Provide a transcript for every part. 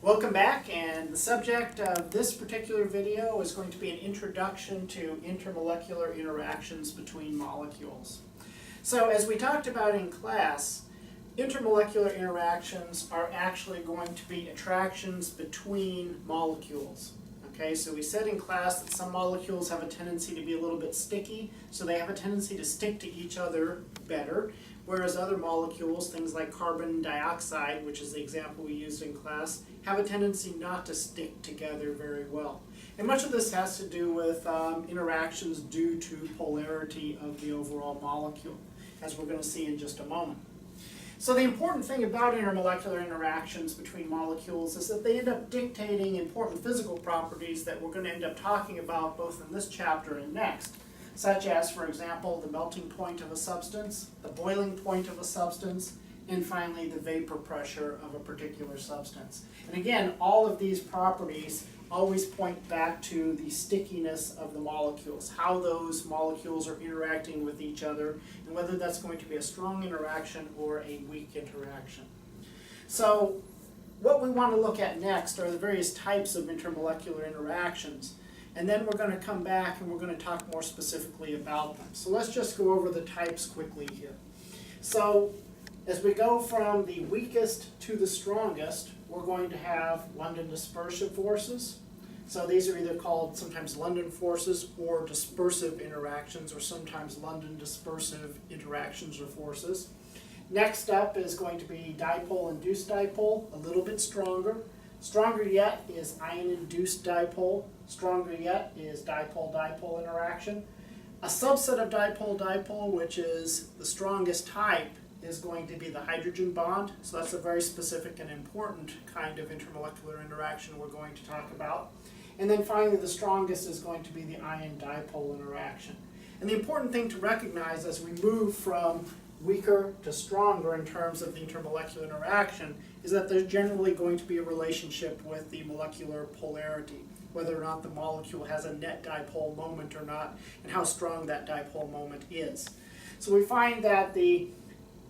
Welcome back, and the subject of this particular video is going to be an introduction to intermolecular interactions between molecules. So as we talked about in class, intermolecular interactions are actually going to be attractions between molecules. Okay, so we said in class that some molecules have a tendency to be a little bit sticky, so they have a tendency to stick to each other better, whereas other molecules, things like carbon dioxide, which is the example we used in class, have a tendency not to stick together very well. And much of this has to do with interactions due to polarity of the overall molecule, as we're going to see in just a moment. So the important thing about intermolecular interactions between molecules is that they end up dictating important physical properties that we're going to end up talking about both in this chapter and next, such as, for example, the melting point of a substance, the boiling point of a substance, and finally the vapor pressure of a particular substance. And again, all of these properties always point back to the stickiness of the molecules, how those molecules are interacting with each other, and whether that's going to be a strong interaction or a weak interaction. So what we want to look at next are the various types of intermolecular interactions, and then we're going to come back and we're going to talk more specifically about them. So let's just go over the types quickly here. So as we go from the weakest to the strongest, we're going to have London dispersive forces. So these are either called sometimes London forces or dispersive interactions, or sometimes London dispersive interactions or forces. Next up is going to be dipole-induced dipole, a little bit stronger. Stronger yet is ion-induced dipole. Stronger yet is dipole-dipole interaction. A subset of dipole-dipole, which is the strongest type, is going to be the hydrogen bond. So that's a very specific and important kind of intermolecular interaction we're going to talk about. And then finally, the strongest is going to be the ion-dipole interaction. And the important thing to recognize as we move from weaker to stronger in terms of the intermolecular interaction is that there's generally going to be a relationship with the molecular polarity, whether or not the molecule has a net dipole moment or not, and how strong that dipole moment is. So we find that the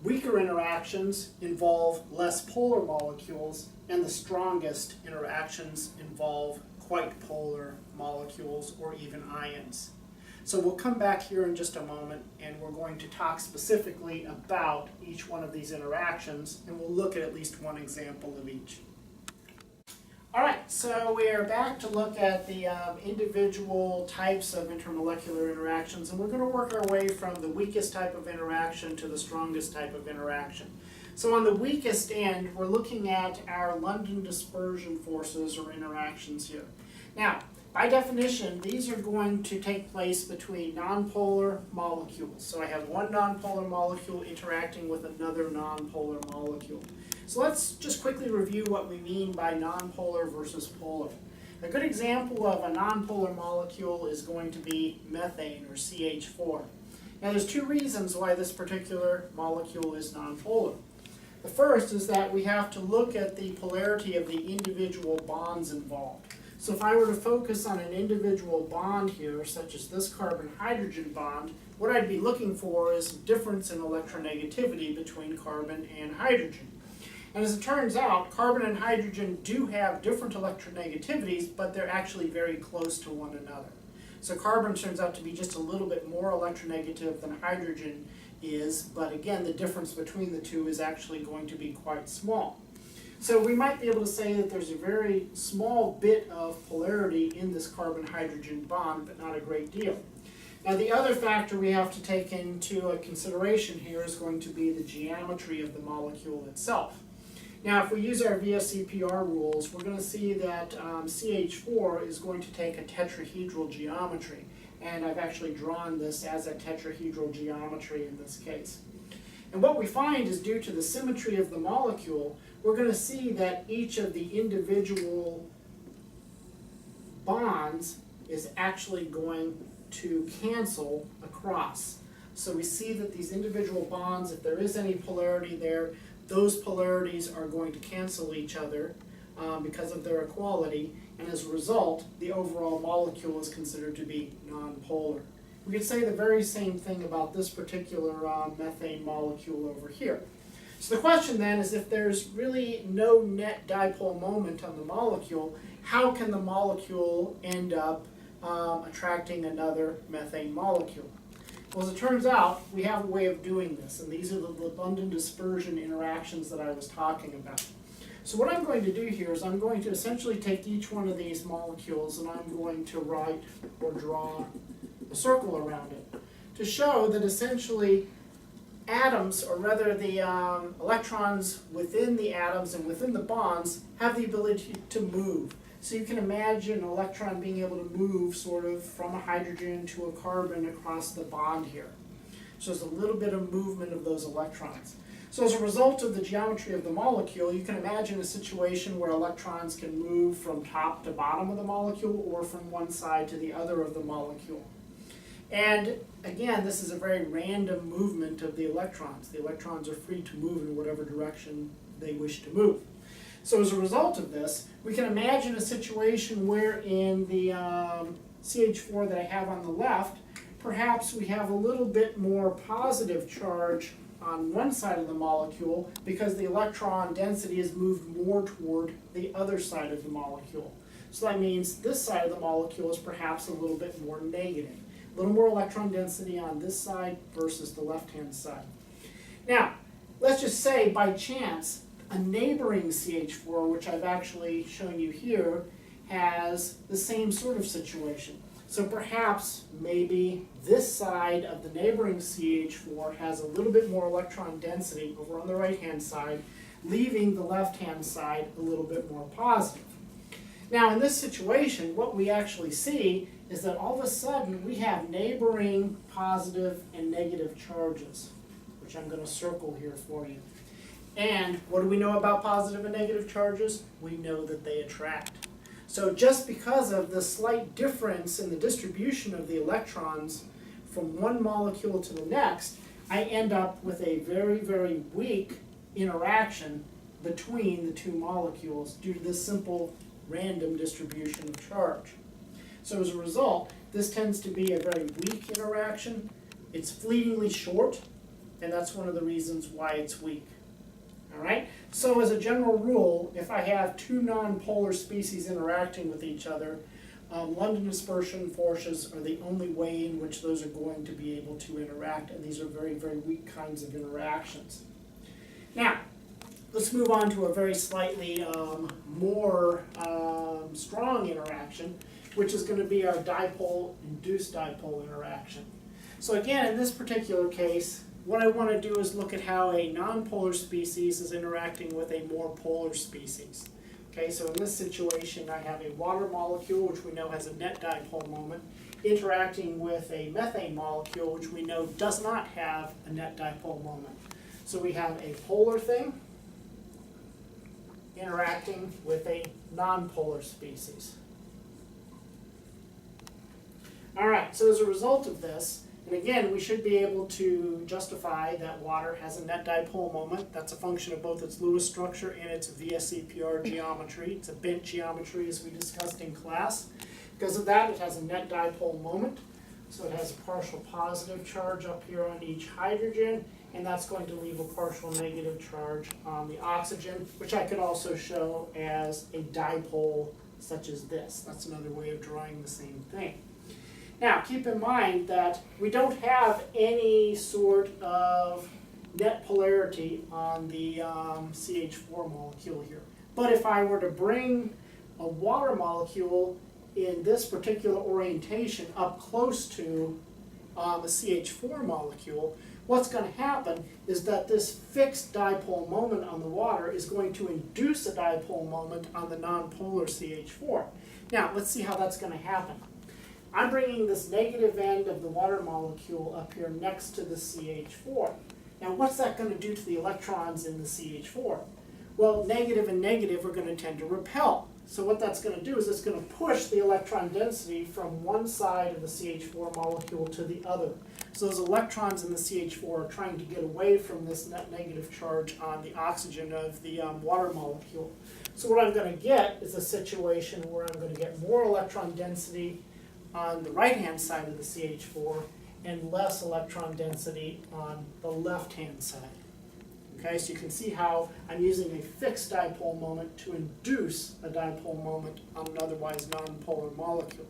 weaker interactions involve less polar molecules, and the strongest interactions involve quite polar molecules or even ions. So we'll come back here in just a moment, and we're going to talk specifically about each one of these interactions, and we'll look at least one example of each. Alright, so we are back to look at the individual types of intermolecular interactions, and we're going to work our way from the weakest type of interaction to the strongest type of interaction. So on the weakest end, we're looking at our London dispersion forces or interactions here. Now, by definition, these are going to take place between nonpolar molecules. So I have one nonpolar molecule interacting with another nonpolar molecule. So let's just quickly review what we mean by nonpolar versus polar. A good example of a nonpolar molecule is going to be methane, or CH4. Now there's two reasons why this particular molecule is nonpolar. The first is that we have to look at the polarity of the individual bonds involved. So if I were to focus on an individual bond here, such as this carbon-hydrogen bond, what I'd be looking for is difference in electronegativity between carbon and hydrogen. And as it turns out, carbon and hydrogen do have different electronegativities, but they're actually very close to one another. So carbon turns out to be just a little bit more electronegative than hydrogen is, but again, the difference between the two is actually going to be quite small. So we might be able to say that there's a very small bit of polarity in this carbon-hydrogen bond, but not a great deal. Now the other factor we have to take into consideration here is going to be the geometry of the molecule itself. Now if we use our VSEPR rules, we're going to see that CH4 is going to take a tetrahedral geometry. And I've actually drawn this as a tetrahedral geometry in this case. And what we find is due to the symmetry of the molecule, we're going to see that each of the individual bonds is actually going to cancel across. So we see that these individual bonds, if there is any polarity there, those polarities are going to cancel each other because of their equality, and as a result, the overall molecule is considered to be nonpolar. We could say the very same thing about this particular methane molecule over here. So the question then is, if there's really no net dipole moment on the molecule, how can the molecule end up attracting another methane molecule? Well, as it turns out, we have a way of doing this, and these are the London dispersion interactions that I was talking about. So what I'm going to do here is I'm going to essentially take each one of these molecules and I'm going to write or draw a circle around it to show that essentially atoms, or rather the electrons within the atoms and within the bonds, have the ability to move. So you can imagine an electron being able to move sort of from a hydrogen to a carbon across the bond here. So there's a little bit of movement of those electrons. So as a result of the geometry of the molecule, you can imagine a situation where electrons can move from top to bottom of the molecule or from one side to the other of the molecule. And again, this is a very random movement of the electrons. The electrons are free to move in whatever direction they wish to move. So as a result of this, we can imagine a situation where in the CH4 that I have on the left, perhaps we have a little bit more positive charge on one side of the molecule because the electron density is moved more toward the other side of the molecule. So that means this side of the molecule is perhaps a little bit more negative. A little more electron density on this side versus the left-hand side. Now, let's just say by chance, a neighboring CH4, which I've actually shown you here, has the same sort of situation. So perhaps maybe this side of the neighboring CH4 has a little bit more electron density over on the right-hand side, leaving the left-hand side a little bit more positive. Now in this situation, what we actually see is that all of a sudden we have neighboring positive and negative charges, which I'm going to circle here for you. And what do we know about positive and negative charges? We know that they attract. So just because of the slight difference in the distribution of the electrons from one molecule to the next, I end up with a very, very weak interaction between the two molecules due to this simple random distribution of charge. So as a result, this tends to be a very weak interaction. It's fleetingly short, and that's one of the reasons why it's weak. All right? So as a general rule, if I have two nonpolar species interacting with each other, London dispersion forces are the only way in which those are going to be able to interact, and these are very, very weak kinds of interactions. Now, let's move on to a very slightly more strong interaction, which is going to be our dipole-induced dipole interaction. So again, in this particular case, what I want to do is look at how a nonpolar species is interacting with a more polar species. Okay, so in this situation, I have a water molecule, which we know has a net dipole moment, interacting with a methane molecule, which we know does not have a net dipole moment. So we have a polar thing interacting with a nonpolar species. All right, so as a result of this, and again, we should be able to justify that water has a net dipole moment. That's a function of both its Lewis structure and its VSEPR geometry. It's a bent geometry, as we discussed in class. Because of that, it has a net dipole moment. So it has a partial positive charge up here on each hydrogen, and that's going to leave a partial negative charge on the oxygen, which I could also show as a dipole such as this. That's another way of drawing the same thing. Now, keep in mind that we don't have any sort of net polarity on the CH4 molecule here. But if I were to bring a water molecule in this particular orientation up close to a CH4 molecule, what's going to happen is that this fixed dipole moment on the water is going to induce a dipole moment on the nonpolar CH4. Now, let's see how that's going to happen. I'm bringing this negative end of the water molecule up here next to the CH4. Now, what's that going to do to the electrons in the CH4? Well, negative and negative are going to tend to repel. So what that's going to do is it's going to push the electron density from one side of the CH4 molecule to the other. So those electrons in the CH4 are trying to get away from this net negative charge on the oxygen of the water molecule. So what I'm going to get is a situation where I'm going to get more electron density on the right-hand side of the CH4 and less electron density on the left-hand side. Okay, so you can see how I'm using a fixed dipole moment to induce a dipole moment on an otherwise nonpolar molecule.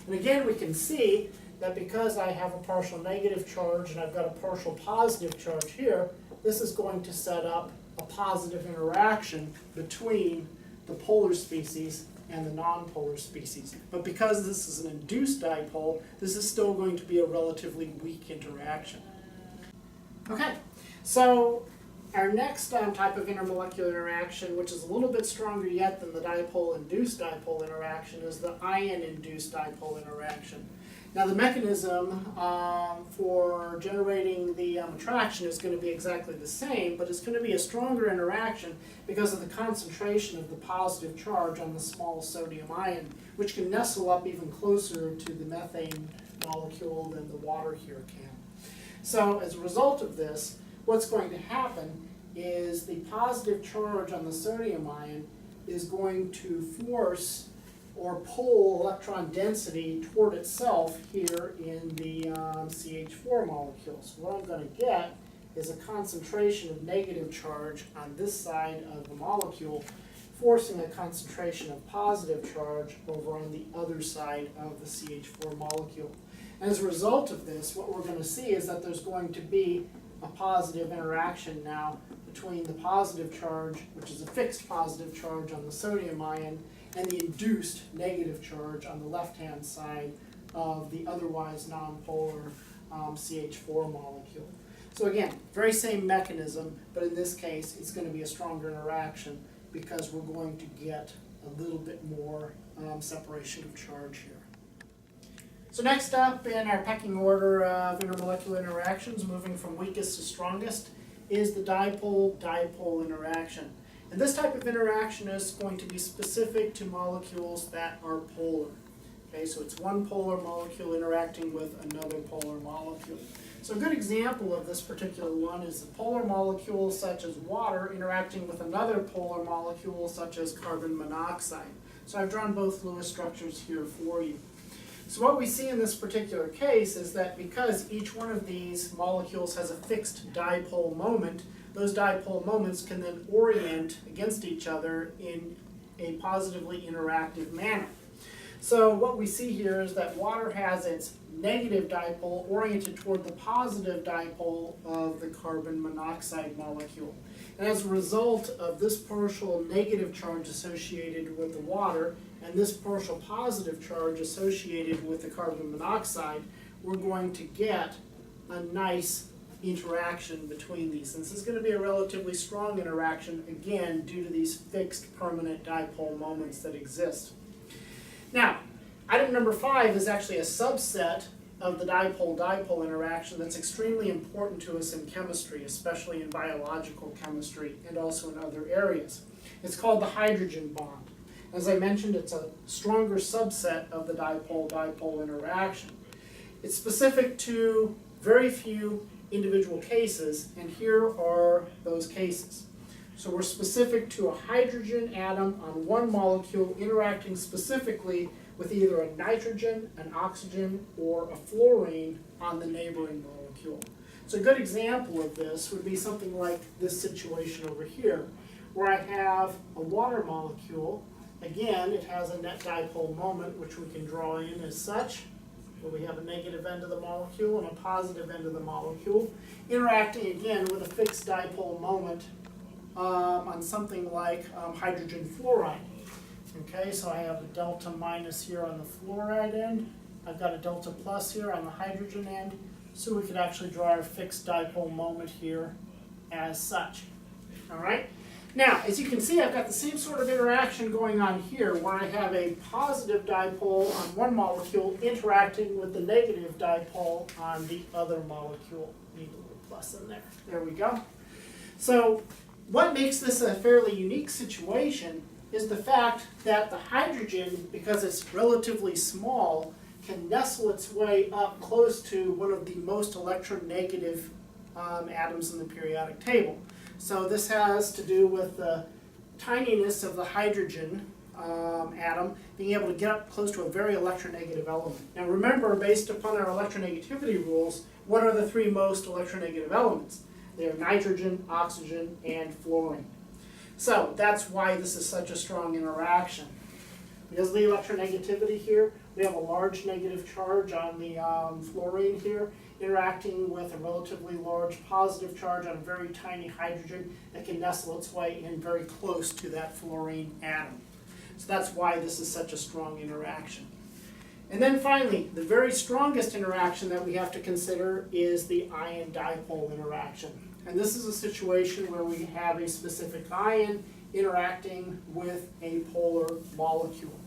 And again, we can see that because I have a partial negative charge and I've got a partial positive charge here, this is going to set up a positive interaction between the polar species and the nonpolar species. But because this is an induced dipole, this is still going to be a relatively weak interaction. Okay, so our next type of intermolecular interaction, which is a little bit stronger yet than the dipole-induced dipole interaction, is the ion-induced dipole interaction. Now the mechanism for generating the attraction is going to be exactly the same, but it's going to be a stronger interaction because of the concentration of the positive charge on the small sodium ion, which can nestle up even closer to the methane molecule than the water here can. So as a result of this, what's going to happen is the positive charge on the sodium ion is going to force or pull electron density toward itself here in the CH4 molecules. What I'm going to get is a concentration of negative charge on this side of the molecule, forcing a concentration of positive charge over on the other side of the CH4 molecule. And as a result of this, what we're going to see is that there's going to be a positive interaction now between the positive charge, which is a fixed positive charge on the sodium ion, and the induced negative charge on the left-hand side of the otherwise nonpolar CH4 molecule. So again, very same mechanism, but in this case, it's going to be a stronger interaction because we're going to get a little bit more separation of charge here. So next up in our pecking order of intermolecular interactions, moving from weakest to strongest, is the dipole-dipole interaction. And this type of interaction is going to be specific to molecules that are polar. Okay, so it's one polar molecule interacting with another polar molecule. So a good example of this particular one is a polar molecule such as water interacting with another polar molecule such as carbon monoxide. So I've drawn both Lewis structures here for you. So what we see in this particular case is that because each one of these molecules has a fixed dipole moment, those dipole moments can then orient against each other in a positively interactive manner. So what we see here is that water has its negative dipole oriented toward the positive dipole of the carbon monoxide molecule. And as a result of this partial negative charge associated with the water and this partial positive charge associated with the carbon monoxide, we're going to get a nice interaction between these. And this is going to be a relatively strong interaction, again, due to these fixed permanent dipole moments that exist. Now, item number 5 is actually a subset of the dipole-dipole interaction that's extremely important to us in chemistry, especially in biological chemistry and also in other areas. It's called the hydrogen bond. As I mentioned, it's a stronger subset of the dipole-dipole interaction. It's specific to very few individual cases, and here are those cases. So we're specific to a hydrogen atom on one molecule interacting specifically with either a nitrogen, an oxygen, or a fluorine on the neighboring molecule. So a good example of this would be something like this situation over here, where I have a water molecule. Again, it has a net dipole moment, which we can draw in as such, where we have a negative end of the molecule and a positive end of the molecule, interacting again with a fixed dipole moment on something like hydrogen fluoride. Okay, so I have a delta minus here on the fluoride end. I've got a delta plus here on the hydrogen end. So we could actually draw our fixed dipole moment here as such. All right. Now, as you can see, I've got the same sort of interaction going on here, where I have a positive dipole on one molecule interacting with the negative dipole on the other molecule. Need a little plus in there. There we go. So what makes this a fairly unique situation is the fact that the hydrogen, because it's relatively small, can nestle its way up close to one of the most electronegative atoms in the periodic table. So this has to do with the tininess of the hydrogen atom being able to get up close to a very electronegative element. Now remember, based upon our electronegativity rules, what are the three most electronegative elements? They're nitrogen, oxygen, and fluorine. So that's why this is such a strong interaction. Because of the electronegativity here, we have a large negative charge on the fluorine here, interacting with a relatively large positive charge on a very tiny hydrogen that can nestle its way in very close to that fluorine atom. So that's why this is such a strong interaction. And then finally, the very strongest interaction that we have to consider is the ion-dipole interaction. And this is a situation where we have a specific ion interacting with a polar molecule.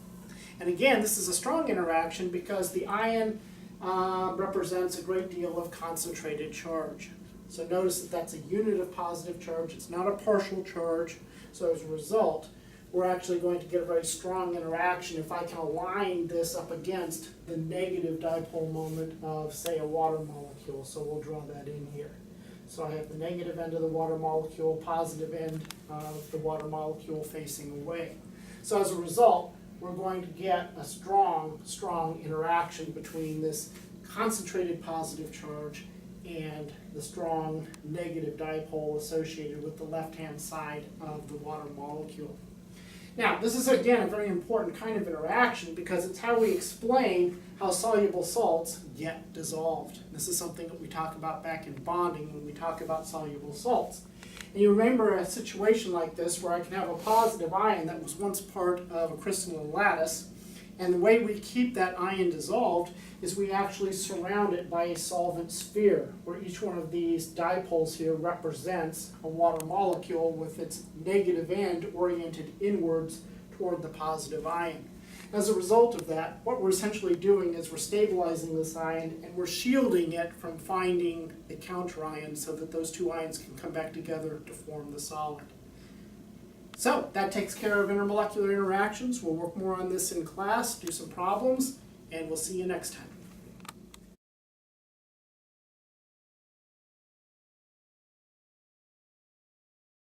And again, this is a strong interaction because the ion represents a great deal of concentrated charge. So notice that that's a unit of positive charge. It's not a partial charge. So as a result, we're actually going to get a very strong interaction if I can align this up against the negative dipole moment of, say, a water molecule. So we'll draw that in here. So I have the negative end of the water molecule, positive end of the water molecule facing away. So as a result, we're going to get a strong, strong interaction between this concentrated positive charge and the strong negative dipole associated with the left-hand side of the water molecule. Now, this is again a very important kind of interaction because it's how we explain how soluble salts get dissolved. This is something that we talk about back in bonding when we talk about soluble salts. And you remember a situation like this where I can have a positive ion that was once part of a crystalline lattice, and the way we keep that ion dissolved is we actually surround it by a solvent sphere, where each one of these dipoles here represents a water molecule with its negative end oriented inwards toward the positive ion. As a result of that, what we're essentially doing is we're stabilizing this ion and we're shielding it from finding a counter ion so that those two ions can come back together to form the solid. So that takes care of intermolecular interactions. We'll work more on this in class, do some problems, and we'll see you next time.